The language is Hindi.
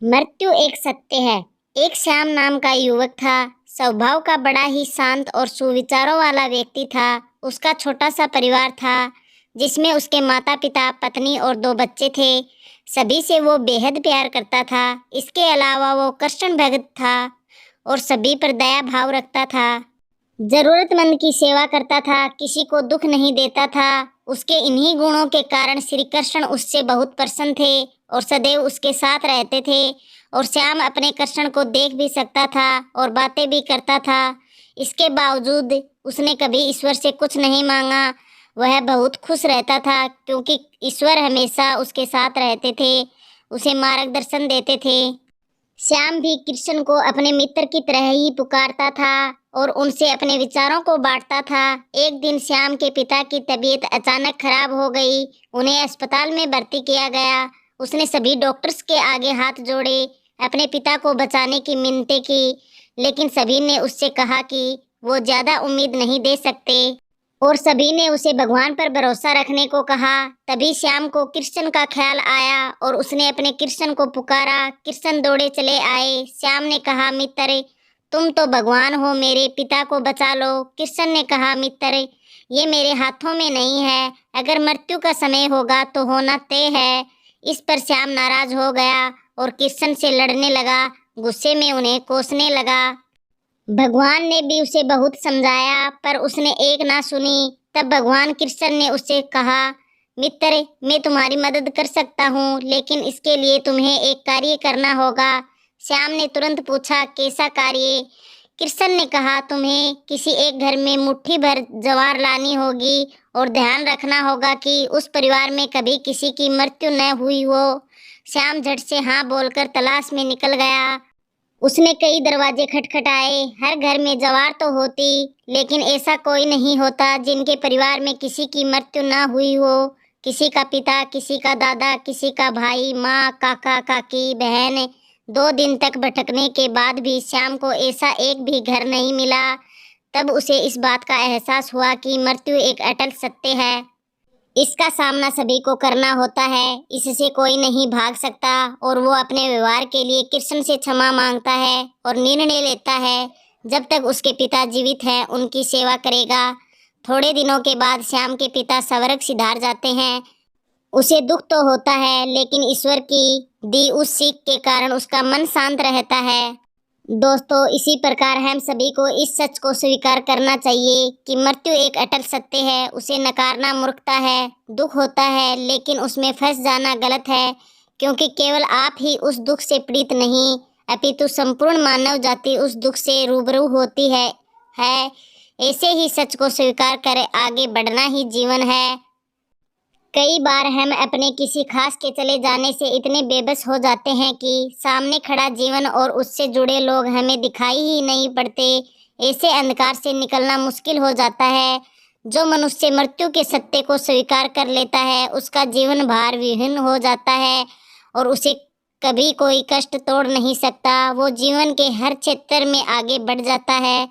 मृत्यु एक सत्य है। एक श्याम नाम का युवक था। स्वभाव का बड़ा ही शांत और सुविचारों वाला व्यक्ति था। उसका छोटा सा परिवार था जिसमें उसके माता पिता, पत्नी और 2 बच्चे थे। सभी से वो बेहद प्यार करता था। इसके अलावा वो कृष्ण भक्त था और सभी पर दया भाव रखता था। जरूरतमंद की सेवा करता था, किसी को दुख नहीं देता था। उसके इन्हीं गुणों के कारण श्री कृष्ण उससे बहुत प्रसन्न थे और सदैव उसके साथ रहते थे। और श्याम अपने कृष्ण को देख भी सकता था और बातें भी करता था। इसके बावजूद उसने कभी ईश्वर से कुछ नहीं मांगा। वह बहुत खुश रहता था क्योंकि ईश्वर हमेशा उसके साथ रहते थे, उसे मार्गदर्शन देते थे। श्याम भी कृष्ण को अपने मित्र की तरह ही पुकारता था और उनसे अपने विचारों को बांटता था। एक दिन श्याम के पिता की तबीयत अचानक खराब हो गई। उन्हें अस्पताल में भर्ती किया गया। उसने सभी डॉक्टर्स के आगे हाथ जोड़े, अपने पिता को बचाने की मिन्नतें की, लेकिन सभी ने उससे कहा कि वो ज़्यादा उम्मीद नहीं दे सकते और सभी ने उसे भगवान पर भरोसा रखने को कहा। तभी श्याम को कृष्ण का ख्याल आया और उसने अपने कृष्ण को पुकारा। कृष्ण दौड़े चले आए। श्याम ने कहा, मित्र तुम तो भगवान हो, मेरे पिता को बचा लो। कृष्ण ने कहा, मित्र ये मेरे हाथों में नहीं है। अगर मृत्यु का समय होगा तो होना तय है। इस पर श्याम नाराज हो गया और कृष्ण से लड़ने लगा। गुस्से में उन्हें कोसने लगा। भगवान ने भी उसे बहुत समझाया पर उसने एक ना सुनी। तब भगवान कृष्ण ने उससे कहा, मित्र मैं तुम्हारी मदद कर सकता हूँ, लेकिन इसके लिए तुम्हें एक कार्य करना होगा। श्याम ने तुरंत पूछा, कैसा कार्य? कृष्ण ने कहा, तुम्हें किसी एक घर में मुट्ठी भर ज्वार लानी होगी और ध्यान रखना होगा कि उस परिवार में कभी किसी की मृत्यु न हुई हो। श्याम झट से हाँ बोलकर तलाश में निकल गया। उसने कई दरवाजे खटखटाए। हर घर में जवार तो होती, लेकिन ऐसा कोई नहीं होता जिनके परिवार में किसी की मृत्यु ना हुई हो। किसी का पिता, किसी का दादा, किसी का भाई, माँ, काका, काकी, बहन। 2 दिन तक भटकने के बाद भी श्याम को ऐसा एक भी घर नहीं मिला। तब उसे इस बात का एहसास हुआ कि मृत्यु एक अटल सत्य है। इसका सामना सभी को करना होता है, इससे कोई नहीं भाग सकता। और वो अपने व्यवहार के लिए कृष्ण से क्षमा मांगता है और निर्णय लेता है जब तक उसके पिता जीवित हैं उनकी सेवा करेगा। थोड़े दिनों के बाद श्याम के पिता स्वर्ग सिधार जाते हैं। उसे दुख तो होता है, लेकिन ईश्वर की दी उस सीख के कारण उसका मन शांत रहता है। दोस्तों, इसी प्रकार हम सभी को इस सच को स्वीकार करना चाहिए कि मृत्यु एक अटल सत्य है। उसे नकारना मूर्खता है। दुख होता है, लेकिन उसमें फंस जाना गलत है, क्योंकि केवल आप ही उस दुख से पीड़ित नहीं, अपितु संपूर्ण मानव जाति उस दुख से रूबरू होती है। ऐसे ही सच को स्वीकार कर आगे बढ़ना ही जीवन है। कई बार हम अपने किसी खास के चले जाने से इतने बेबस हो जाते हैं कि सामने खड़ा जीवन और उससे जुड़े लोग हमें दिखाई ही नहीं पड़ते। ऐसे अंधकार से निकलना मुश्किल हो जाता है। जो मनुष्य मृत्यु के सत्य को स्वीकार कर लेता है उसका जीवन भार विहीन हो जाता है और उसे कभी कोई कष्ट तोड़ नहीं सकता। वो जीवन के हर क्षेत्र में आगे बढ़ जाता है।